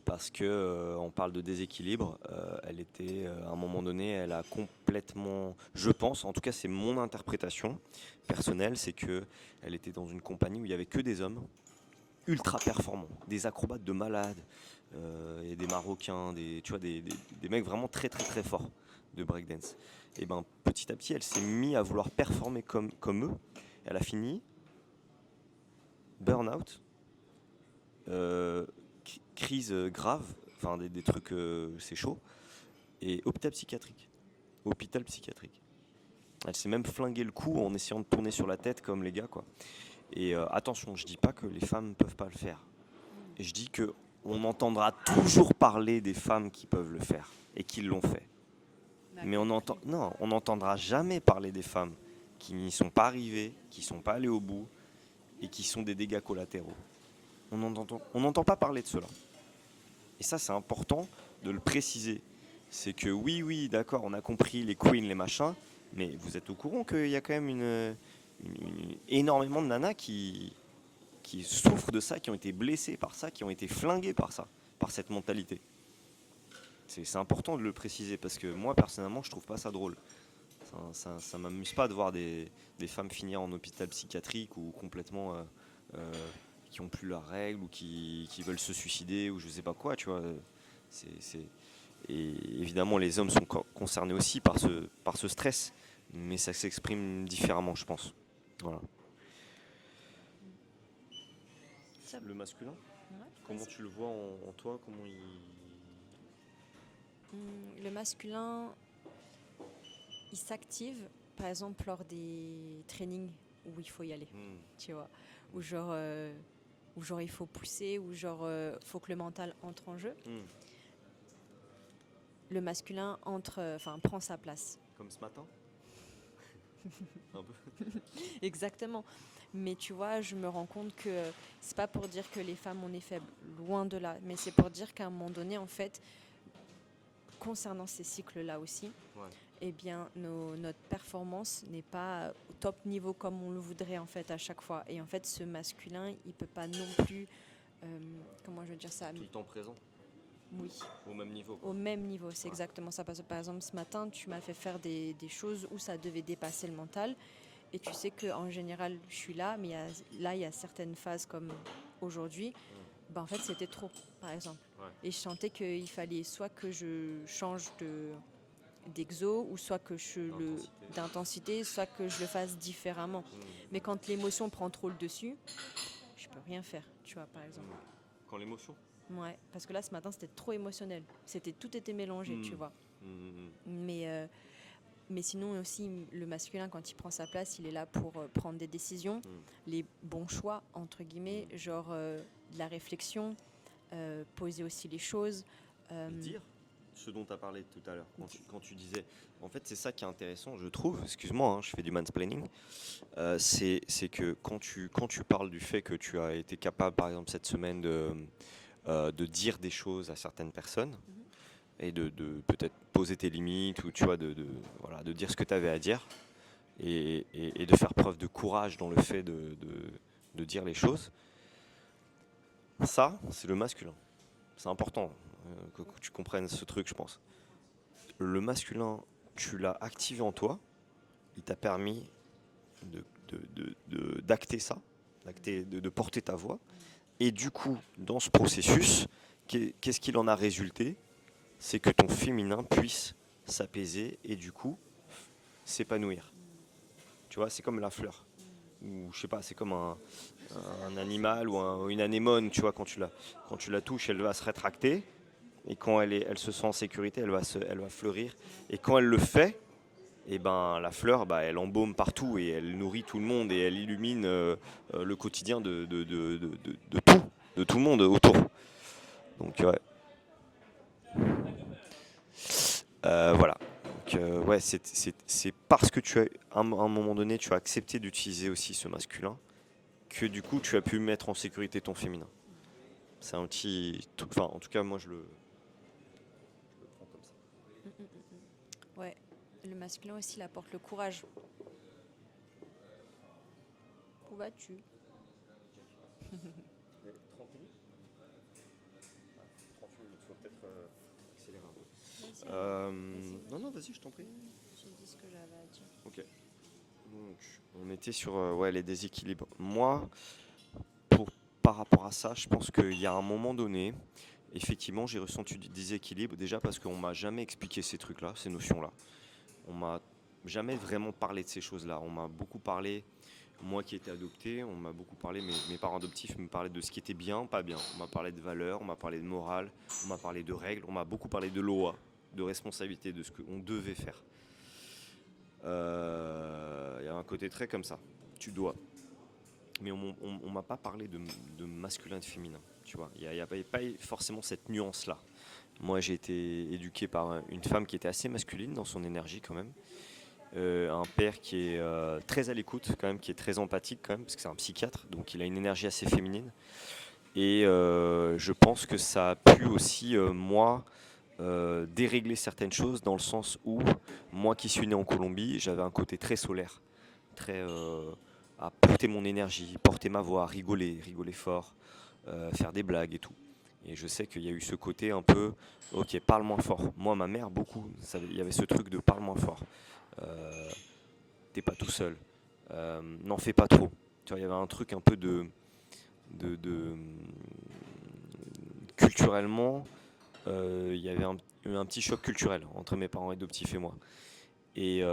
Parce que on parle de déséquilibre, elle était à un moment donné, elle a complètement, je pense, en tout cas c'est mon interprétation personnelle, c'est que elle était dans une compagnie où il y avait que des hommes ultra performants, des acrobates de malades, et des Marocains, tu vois, des mecs vraiment très forts de breakdance. Et ben petit à petit, elle s'est mise à vouloir performer comme eux. Elle a fini burn-out, crise grave, enfin des trucs, c'est chaud, et hôpital psychiatrique. Hôpital psychiatrique. Elle s'est même flingué le cou en essayant de tourner sur la tête comme les gars, quoi. Et attention, je dis pas que les femmes ne peuvent pas le faire. Et je dis que on entendra toujours parler des femmes qui peuvent le faire et qui l'ont fait. Mais on n'entendra jamais parler des femmes qui n'y sont pas arrivées, qui ne sont pas allées au bout et qui sont des dégâts collatéraux. On n'entend pas parler de cela. Et ça, c'est important de le préciser. C'est que oui, d'accord, on a compris les queens, les machins, mais vous êtes au courant qu'il y a quand même énormément de nanas qui souffrent de ça, qui ont été blessées par ça, qui ont été flinguées par ça, par cette mentalité. C'est important de le préciser parce que moi, personnellement, je trouve pas ça drôle. Ça m'amuse pas de voir des femmes finir en hôpital psychiatrique ou complètement qui ont plus leurs règles ou qui veulent se suicider ou je sais pas quoi, tu vois. Et évidemment, les hommes sont concernés aussi par ce stress, mais ça s'exprime différemment, je pense. Voilà. Le masculin, comment tu le vois en toi, comment Le masculin, il s'active, par exemple, lors des trainings où il faut y aller, tu vois. Où genre il faut pousser, où genre faut que le mental entre en jeu. le masculin prend sa place. Comme ce matin. Un peu. Exactement. Mais tu vois, je me rends compte que c'est pas pour dire que les femmes on est faibles, loin de là, mais c'est pour dire qu'à un moment donné, en fait, concernant ces cycles-là aussi, Ouais. eh bien, notre performance n'est pas au top niveau comme on le voudrait en fait à chaque fois. Et en fait, ce masculin, il peut pas non plus, comment je veux dire ça, Tout le temps présent. oui, Au même niveau. Quoi. au même niveau, c'est Ouais. exactement ça. Parce que par exemple, ce matin, tu m'as fait faire des choses où ça devait dépasser le mental. Et tu sais qu'en général, je suis là, mais il y a certaines phases comme aujourd'hui, ben en fait, c'était trop, par exemple. Ouais. Et je sentais qu'il fallait soit que je change d'exo, ou soit que d'intensité, soit que je le fasse différemment. Mais quand l'émotion prend trop le dessus, je peux rien faire, tu vois, par exemple. Quand l'émotion. Ouais, parce que là, ce matin, c'était trop émotionnel. Tout était mélangé, tu vois. Mais sinon aussi, le masculin, quand il prend sa place, il est là pour prendre des décisions, les bons choix, entre guillemets, genre de la réflexion, poser aussi les choses. Dire ce dont tu as parlé tout à l'heure, quand tu disais... En fait, c'est ça qui est intéressant, je trouve, excuse-moi, hein, je fais du mansplaining, c'est que quand tu parles du fait que tu as été capable, par exemple, cette semaine de dire des choses à certaines personnes, et de peut-être poser tes limites, ou tu vois, voilà, de dire ce que tu avais à dire, et de faire preuve de courage dans le fait de dire les choses, ça, c'est le masculin. C'est important que tu comprennes ce truc, je pense. Le masculin, tu l'as activé en toi, il t'a permis d'acter ça, de porter ta voix. Et du coup, dans ce processus, qu'est-ce qu'il en a résulté? C'est que ton féminin puisse s'apaiser et du coup s'épanouir. Tu vois, c'est comme la fleur. Ou je sais pas, c'est comme un animal ou une anémone, tu vois, quand tu la touches, elle va se rétracter. Et quand elle se sent en sécurité, elle va fleurir. Et quand elle le fait, et ben, la fleur, elle embaume partout et elle nourrit tout le monde et elle illumine le quotidien de tout le monde autour. Donc ouais. Voilà. Donc, ouais, c'est parce que à un moment donné, tu as accepté d'utiliser aussi ce masculin que du coup, tu as pu mettre en sécurité ton féminin. C'est un petit... Enfin, en tout cas, moi, je le prends comme ça. Ouais, le masculin aussi, il apporte le courage. Où vas-tu? 30 minutes 30 minutes, il faut peut-être accélérer un peu. Non, vas-y, je t'en prie. J'ai dit ce que j'avais à dire. Ok. Donc, on était sur les déséquilibres. Moi, par rapport à ça, je pense qu'il y a un moment donné, effectivement, j'ai ressenti du déséquilibre, déjà parce qu'on m'a jamais expliqué ces trucs-là, ces notions-là. On m'a jamais vraiment parlé de ces choses-là. On m'a beaucoup parlé, moi qui étais adopté, on m'a beaucoup parlé, mes parents adoptifs me parlaient de ce qui était bien, pas bien. On m'a parlé de valeurs, on m'a parlé de morale, on m'a parlé de règles, on m'a beaucoup parlé de loi, de responsabilité, de ce qu'on devait faire. Il y a un côté très comme ça, tu dois. Mais on m'a pas parlé de masculin et de féminin, tu vois. Il n'y avait pas forcément cette nuance-là. Moi, j'ai été éduqué par une femme qui était assez masculine dans son énergie quand même. Un père qui est très à l'écoute quand même, qui est très empathique quand même, parce que c'est un psychiatre, donc il a une énergie assez féminine. Et je pense que ça a pu aussi, moi, dérégler certaines choses dans le sens où, moi qui suis né en Colombie, j'avais un côté très solaire, très à porter mon énergie, porter ma voix, rigoler fort, faire des blagues et tout. Et je sais qu'il y a eu ce côté un peu, ok, parle moins fort. Moi, ma mère, beaucoup, il y avait ce truc de parle moins fort. T'es pas tout seul. N'en fais pas trop. Tu vois, il y avait un truc un peu de culturellement, il y avait un petit choc culturel entre mes parents adoptifs et moi. Et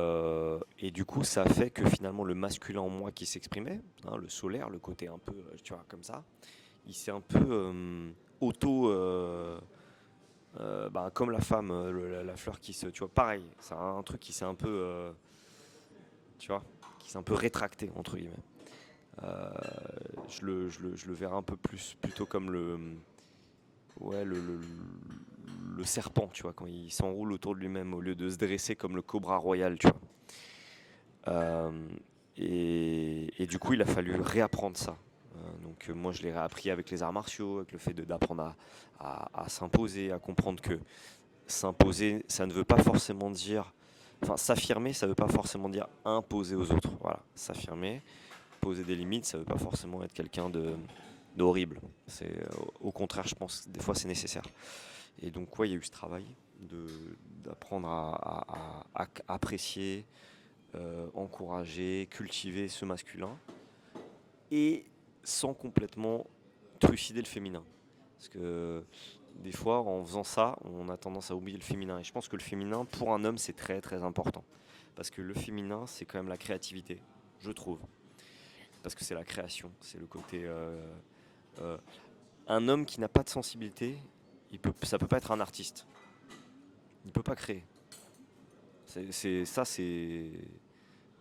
du coup, ça a fait que finalement, le masculin en moi qui s'exprimait, hein, le solaire, le côté un peu, tu vois, comme ça, il s'est un peu comme la femme, la fleur qui se, tu vois, pareil, c'est un truc qui s'est un peu, tu vois, qui s'est un peu rétracté entre guillemets. Je le verrai un peu plus, plutôt comme ouais, le le serpent, tu vois, quand il s'enroule autour de lui-même au lieu de se dresser comme le cobra royal, tu vois. Euh, et du coup, il a fallu réapprendre ça. Moi, je l'ai réappris avec les arts martiaux, avec le fait d'apprendre à s'imposer, à comprendre que s'imposer, ça ne veut pas forcément dire... Enfin, s'affirmer, ça ne veut pas forcément dire imposer aux autres. Voilà, s'affirmer, poser des limites, ça ne veut pas forcément être quelqu'un d'horrible. Au contraire, je pense, des fois, c'est nécessaire. Et donc, ouais, il y a eu ce travail d'apprendre à apprécier, encourager, cultiver ce masculin, et sans complètement trucider le féminin. Parce que des fois, en faisant ça, on a tendance à oublier le féminin. Et je pense que le féminin, pour un homme, c'est très très important. Parce que le féminin, c'est quand même la créativité, je trouve. Parce que c'est la création, c'est le côté... euh, un homme qui n'a pas de sensibilité, ça peut pas être un artiste. Il peut pas créer.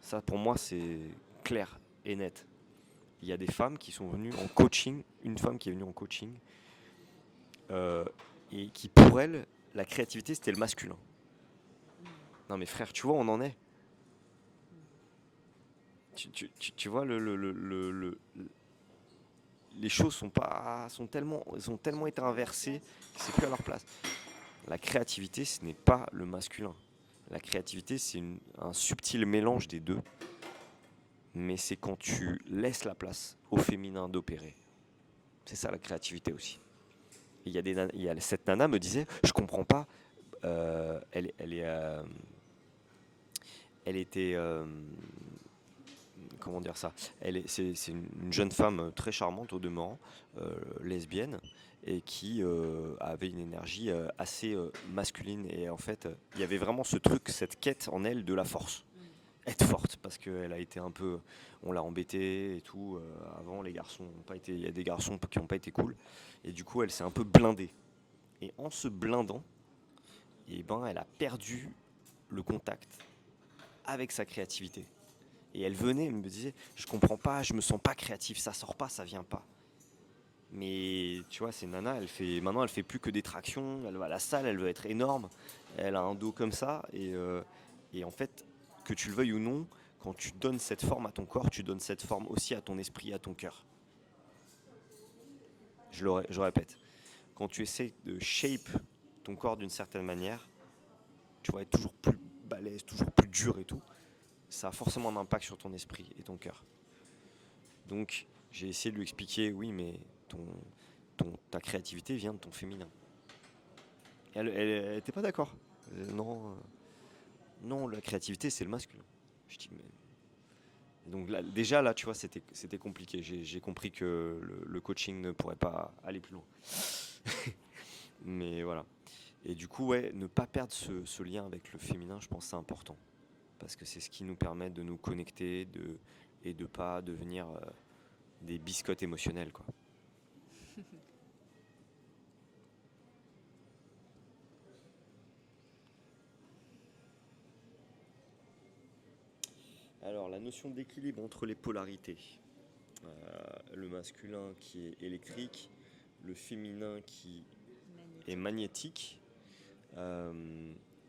Ça, pour moi, c'est clair et net. Il y a des femmes qui sont venues en coaching, une femme qui est venue en coaching, euh, et qui, pour elle, la créativité, c'était le masculin. Non mais frère, tu vois, on en est. Tu vois, les choses sont tellement été inversées que c'est plus à leur place. La créativité, ce n'est pas le masculin. La créativité, c'est un subtil mélange des deux. Mais c'est quand tu laisses la place au féminin d'opérer. C'est ça la créativité aussi. Et cette nana me disait, je comprends pas. Elle était, comment dire ça. C'est une jeune femme très charmante au demeurant, lesbienne, et qui avait une énergie assez masculine. Et en fait, il y avait vraiment ce truc, cette quête en elle de la force. Être forte, parce qu'elle a été un peu, on l'a embêtée et tout. Avant, les garçons n'ont pas été, il y a des garçons qui n'ont pas été cool, et du coup, elle s'est un peu blindée. Et en se blindant, et ben, elle a perdu le contact avec sa créativité. Et elle venait, elle me disait, je comprends pas, je me sens pas créatif, ça sort pas, ça vient pas. Mais tu vois, c'est nana, maintenant elle fait plus que des tractions, elle va à la salle, elle veut être énorme, elle a un dos comme ça, et en fait, que tu le veuilles ou non, quand tu donnes cette forme à ton corps, tu donnes cette forme aussi à ton esprit, à ton cœur. Je répète, quand tu essaies de shape ton corps d'une certaine manière, tu vas être toujours plus balèze, toujours plus dur et tout, ça a forcément un impact sur ton esprit et ton cœur. Donc j'ai essayé de lui expliquer, oui, mais ta créativité vient de ton féminin. Elle était pas d'accord. Non, non, la créativité c'est le masculin. Je dis, mais... Donc là, déjà là, tu vois, c'était compliqué. J'ai compris que le coaching ne pourrait pas aller plus loin. Mais voilà. Et du coup, ouais, ne pas perdre ce lien avec le féminin, je pense que c'est important. Parce que c'est ce qui nous permet de nous connecter et de pas devenir des biscottes émotionnelles, quoi. Alors, la notion d'équilibre entre les polarités. Le masculin qui est électrique, le féminin qui est magnétique.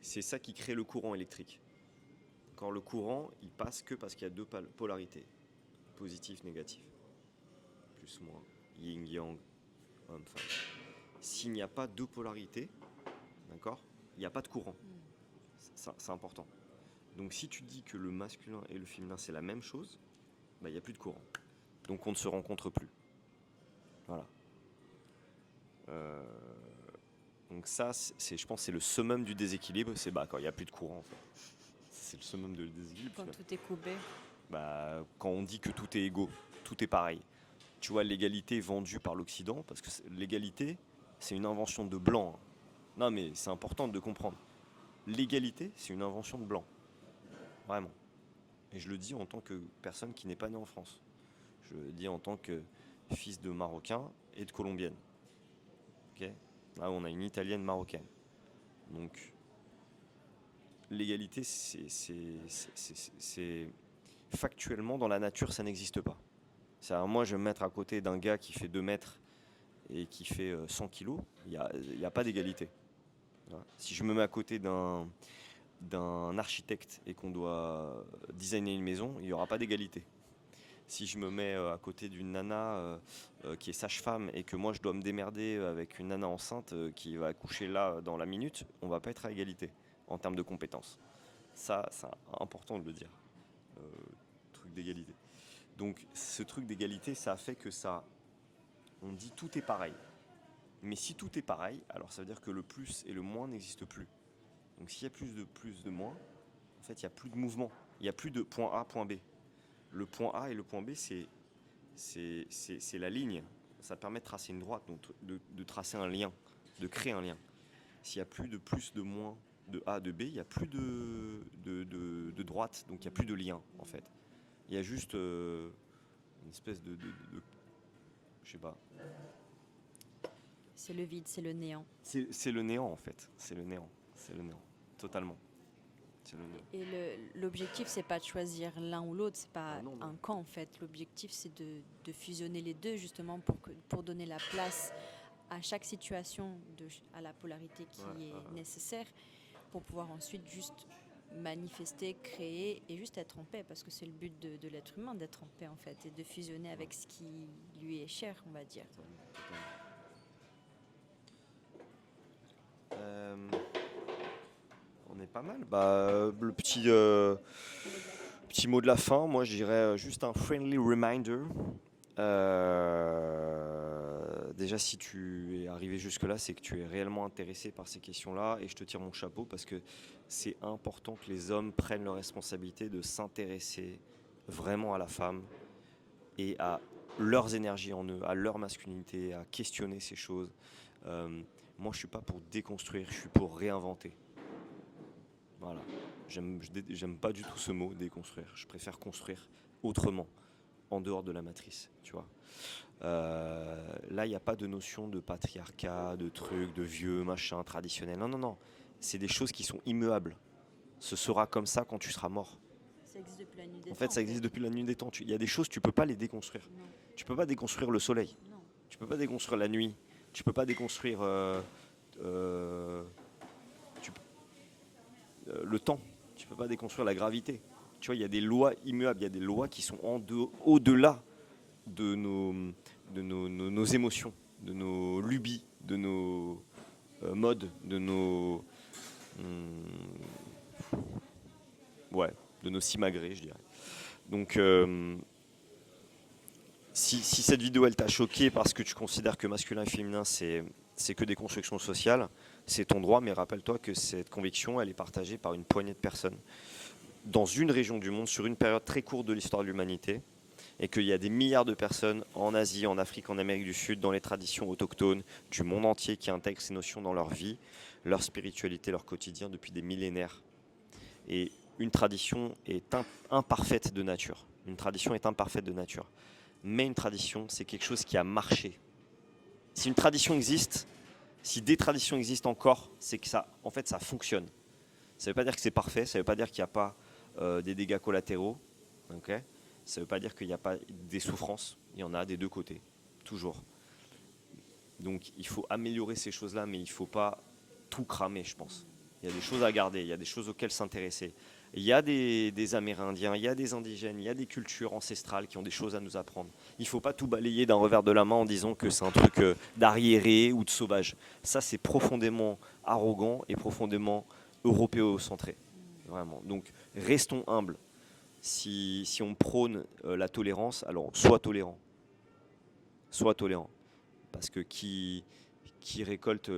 C'est ça qui crée le courant électrique. Quand le courant, il passe que parce qu'il y a deux polarités, positif, négatif, plus moins, yin, yang, homme, femme. S'il n'y a pas deux polarités, d'accord, il n'y a pas de courant. C'est important. Donc si tu dis que le masculin et le féminin c'est la même chose, bah, il n'y a plus de courant. Donc on ne se rencontre plus. Voilà. Donc ça, je pense, c'est le summum du déséquilibre. C'est quand il n'y a plus de courant. En fait. C'est le summum du déséquilibre. Quand tout est coupé. Quand on dit que tout est égaux, tout est pareil. Tu vois, l'égalité vendue par l'Occident, parce que l'égalité, c'est une invention de blanc. Non, mais c'est important de comprendre. L'égalité, c'est une invention de blanc. Vraiment. Et je le dis en tant que personne qui n'est pas née en France. Je le dis en tant que fils de Marocain et de Colombienne. Ok ? Là, on a une Italienne marocaine. Donc, l'égalité, c'est factuellement dans la nature, ça n'existe pas. Moi, je vais me mettre à côté d'un gars qui fait 2 mètres et qui fait 100 kilos. Il n'y a pas d'égalité. Voilà. Si je me mets à côté d'un architecte et qu'on doit designer une maison, il n'y aura pas d'égalité. Si je me mets à côté d'une nana qui est sage-femme et que moi je dois me démerder avec une nana enceinte qui va accoucher là dans la minute, on va pas être à égalité en termes de compétences. Ça, c'est important de le dire. Euh, Truc d'égalité. Donc ce truc d'égalité, ça a fait que ça, on dit tout est pareil. Mais si tout est pareil, alors ça veut dire que le plus et le moins n'existent plus. Donc s'il y a plus de moins, en fait il n'y a plus de mouvement. Il n'y a plus de point A, point B. Le point A et le point B, c'est la ligne. Ça permet de tracer une droite, donc de tracer un lien, de créer un lien. S'il n'y a plus, de moins, de A, de B, il n'y a plus de droite, donc il n'y a plus de lien en fait. Il y a juste une espèce je sais pas. C'est le vide, c'est le néant. C'est le néant en fait. C'est le néant. C'est le néant. Totalement. C'est le néant. Et l'objectif, c'est pas de choisir l'un ou l'autre, c'est pas Ah non. un camp en fait. L'objectif, c'est de fusionner les deux justement pour donner la place à chaque situation, à la polarité qui est nécessaire, pour pouvoir ensuite juste manifester, créer et juste être en paix, parce que c'est le but de l'être humain, d'être en paix en fait, et de fusionner avec ce qui lui est cher, on va dire. On est pas mal. Le petit mot de la fin, moi je dirais juste un friendly reminder. Déjà, si tu es arrivé jusque-là, c'est que tu es réellement intéressé par ces questions-là, et je te tire mon chapeau parce que c'est important que les hommes prennent leur responsabilité de s'intéresser vraiment à la femme et à leurs énergies en eux, à leur masculinité, à questionner ces choses. Moi, je suis pas pour déconstruire, je suis pour réinventer. Voilà. J'aime pas du tout ce mot déconstruire. Je préfère construire autrement, en dehors de la matrice, tu vois. Là, il n'y a pas de notion de patriarcat, de trucs, de vieux, machin, traditionnel. Non, non, non. C'est des choses qui sont immuables. Ce sera comme ça quand tu seras mort. Ça existe depuis la nuit des temps. En fait, ça existe depuis la nuit des temps. Il y a des choses, tu peux pas les déconstruire. Non. Tu peux pas déconstruire le soleil. Non. Tu peux pas déconstruire la nuit. Tu peux pas déconstruire le temps. Tu peux pas déconstruire la gravité. Tu vois, il y a des lois immuables. Il y a des lois qui sont au-delà de nos émotions, de nos lubies, de nos modes, de nos de nos simagrées, je dirais. Donc, si cette vidéo elle t'a choqué parce que tu considères que masculin et féminin c'est que des constructions sociales, c'est ton droit, mais rappelle-toi que cette conviction elle est partagée par une poignée de personnes dans une région du monde sur une période très courte de l'histoire de l'humanité, et qu'il y a des milliards de personnes en Asie, en Afrique, en Amérique du Sud, dans les traditions autochtones du monde entier qui intègrent ces notions dans leur vie, leur spiritualité, leur quotidien depuis des millénaires. Et une tradition est imparfaite de nature. Une tradition est imparfaite de nature. Mais une tradition, c'est quelque chose qui a marché. Si une tradition existe, si des traditions existent encore, c'est que ça, en fait, ça fonctionne. Ça ne veut pas dire que c'est parfait, ça ne veut pas dire qu'il n'y a pas des dégâts collatéraux. Okay, ça ne veut pas dire qu'il n'y a pas des souffrances. Il y en a des deux côtés, toujours. Donc il faut améliorer ces choses-là, mais il ne faut pas tout cramer, je pense. Il y a des choses à garder, il y a des choses auxquelles s'intéresser. Il y a des Amérindiens, il y a des indigènes, il y a des cultures ancestrales qui ont des choses à nous apprendre. Il ne faut pas tout balayer d'un revers de la main en disant que c'est un truc d'arriéré ou de sauvage. Ça, c'est profondément arrogant et profondément européocentré. Vraiment. Donc restons humbles. Si on prône la tolérance, alors sois tolérant. Sois tolérant. Parce que qui récolte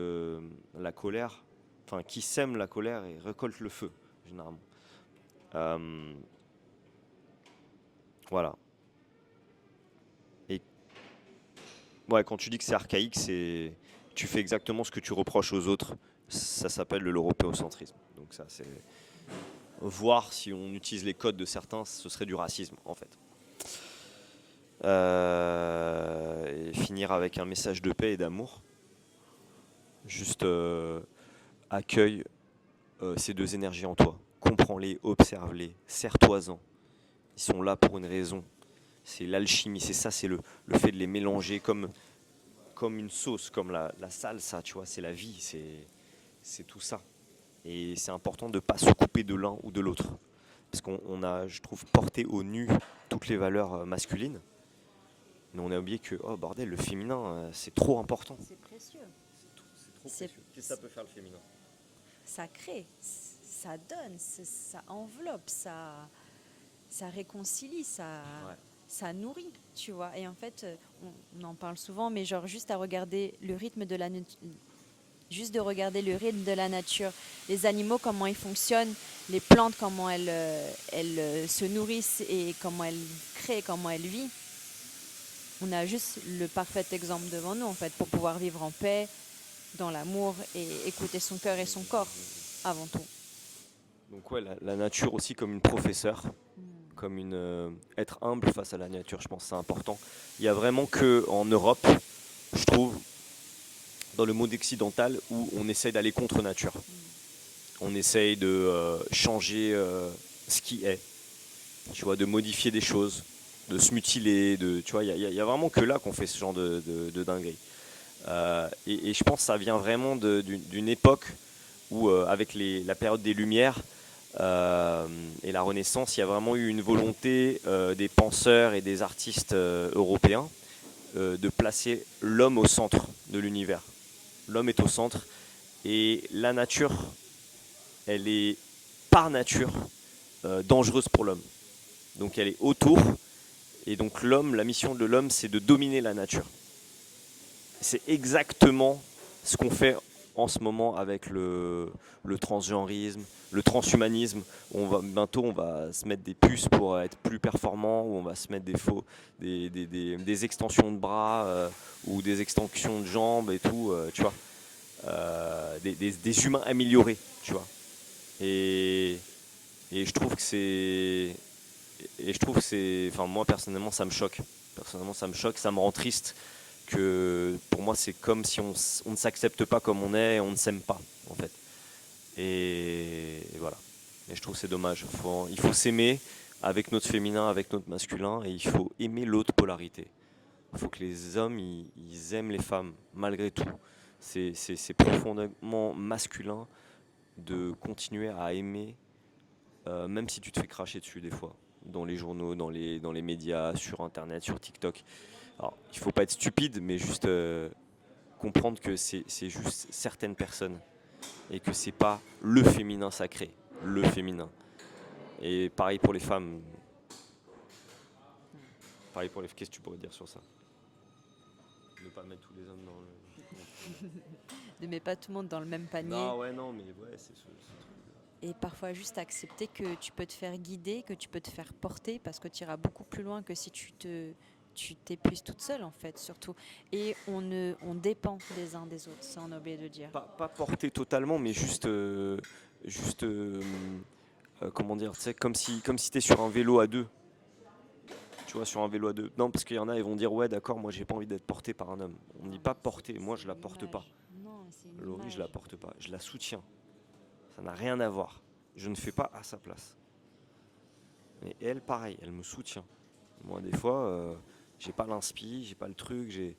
la colère, enfin qui sème la colère et récolte le feu, généralement. Voilà. Et ouais, quand tu dis que c'est archaïque, tu fais exactement ce que tu reproches aux autres. Ça s'appelle de l'européocentrisme. Donc ça, c'est voir si on utilise les codes de certains, ce serait du racisme, en fait. Et finir avec un message de paix et d'amour. Juste accueille ces deux énergies en toi. Comprends-les, observe-les, serre-toi-en. Ils sont là pour une raison. C'est l'alchimie, c'est ça, c'est le fait de les mélanger comme une sauce, comme la salsa, tu vois, c'est la vie, c'est tout ça. Et c'est important de ne pas se couper de l'un ou de l'autre. Parce qu'on a, je trouve, porté au nu toutes les valeurs masculines. Mais on a oublié que, oh bordel, le féminin, c'est trop important. C'est précieux. C'est trop C'est- précieux. Qu'est-ce que ça peut faire le féminin? Ça crée, ça donne, ça enveloppe, ça réconcilie, Ouais. ça nourrit, tu vois. Et en fait, on en parle souvent, mais genre juste à regarder le rythme de la juste de regarder le rythme de la nature, les animaux, comment ils fonctionnent, les plantes, comment elles se nourrissent et comment elles créent, comment elles vivent. On a juste le parfait exemple devant nous, en fait, pour pouvoir vivre en paix, dans l'amour et écouter son cœur et son corps, avant tout. Donc ouais, la nature aussi comme une professeure, comme une être humble face à la nature, je pense que c'est important. Il y a vraiment que en Europe, je trouve, dans le monde occidental, où on essaye d'aller contre nature. On essaye de changer ce qui est, tu vois, de modifier des choses, de se mutiler, tu vois, il y a vraiment que là qu'on fait ce genre de dinguerie. Et je pense que ça vient vraiment d'une époque où, avec la période des Lumières et la Renaissance, il y a vraiment eu une volonté des penseurs et des artistes européens de placer l'homme au centre de l'univers. L'homme est au centre et la nature, elle est par nature dangereuse pour l'homme. Donc elle est autour et donc l'homme, la mission de l'homme, c'est de dominer la nature. C'est exactement ce qu'on fait en ce moment avec le transgenrisme, le transhumanisme. Bientôt, on va se mettre des puces pour être plus performant, ou on va se mettre des extensions de bras ou des extensions de jambes et tout, tu vois. Des humains améliorés, tu vois. Et, et je trouve que c'est, enfin moi personnellement, ça me choque. Personnellement, ça me choque, ça me rend triste que pour moi c'est comme si on ne s'accepte pas comme on est et on ne s'aime pas en fait. Et voilà. Et je trouve que c'est dommage. Il faut s'aimer avec notre féminin, avec notre masculin, et il faut aimer l'autre polarité. Il faut que les hommes ils aiment les femmes malgré tout. C'est profondément masculin de continuer à aimer, même si tu te fais cracher dessus des fois, dans les journaux, dans les médias, sur internet, sur TikTok. Alors, il faut pas être stupide, mais juste comprendre que c'est juste certaines personnes et que c'est pas le féminin sacré, le féminin. Et pareil pour les femmes. Pareil pour les. Qu'est-ce que tu pourrais dire sur ça? Ne pas mettre tous les hommes dans le. Ne mets pas tout le monde dans le même panier. Non, ouais, non, mais ouais, c'est ce truc. Et parfois juste accepter que tu peux te faire guider, que tu peux te faire porter, parce que tu iras beaucoup plus loin que si tu t'épuises toute seule, en fait, surtout. Et on dépend des uns des autres, ça on a oublié de dire. Pas porter totalement, mais juste. Juste. Comment dire, tu sais, comme si tu es sur un vélo à deux. Tu vois, sur un vélo à deux. Non, parce qu'il y en a, ils vont dire, ouais, d'accord, moi j'ai pas envie d'être porté par un homme. On ne dit pas porter, moi je la porte pas. Non, c'est une Laurie, je la image. porte pas, je la soutiens. Ça n'a rien à voir. Je ne fais pas à sa place. Mais elle, pareil, elle me soutient. Moi, des fois, j'ai pas l'inspi, j'ai pas le truc,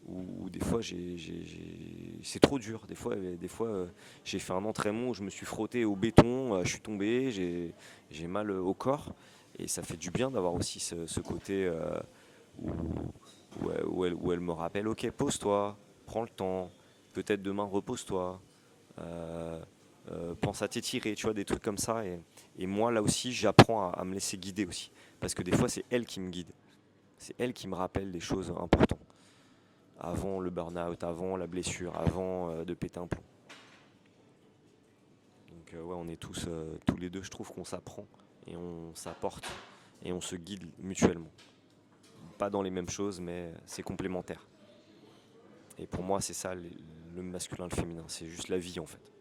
ou des fois, c'est trop dur. Des fois j'ai fait un entraînement où je me suis frotté au béton, je suis tombé, j'ai mal au corps. Et ça fait du bien d'avoir aussi ce côté où, où elle me rappelle, ok, pose-toi, prends le temps, peut-être demain repose-toi. Euh, pense à t'étirer, tu vois, des trucs comme ça. Et moi, là aussi, j'apprends à me laisser guider aussi. Parce que des fois, c'est elle qui me guide. C'est elle qui me rappelle des choses importantes. Avant le burn-out, avant la blessure, avant de péter un plomb. Donc ouais, on est tous les deux, je trouve qu'on s'apprend et on s'apporte et on se guide mutuellement. Pas dans les mêmes choses, mais c'est complémentaire. Et pour moi, c'est ça, le masculin, le féminin. C'est juste la vie, en fait.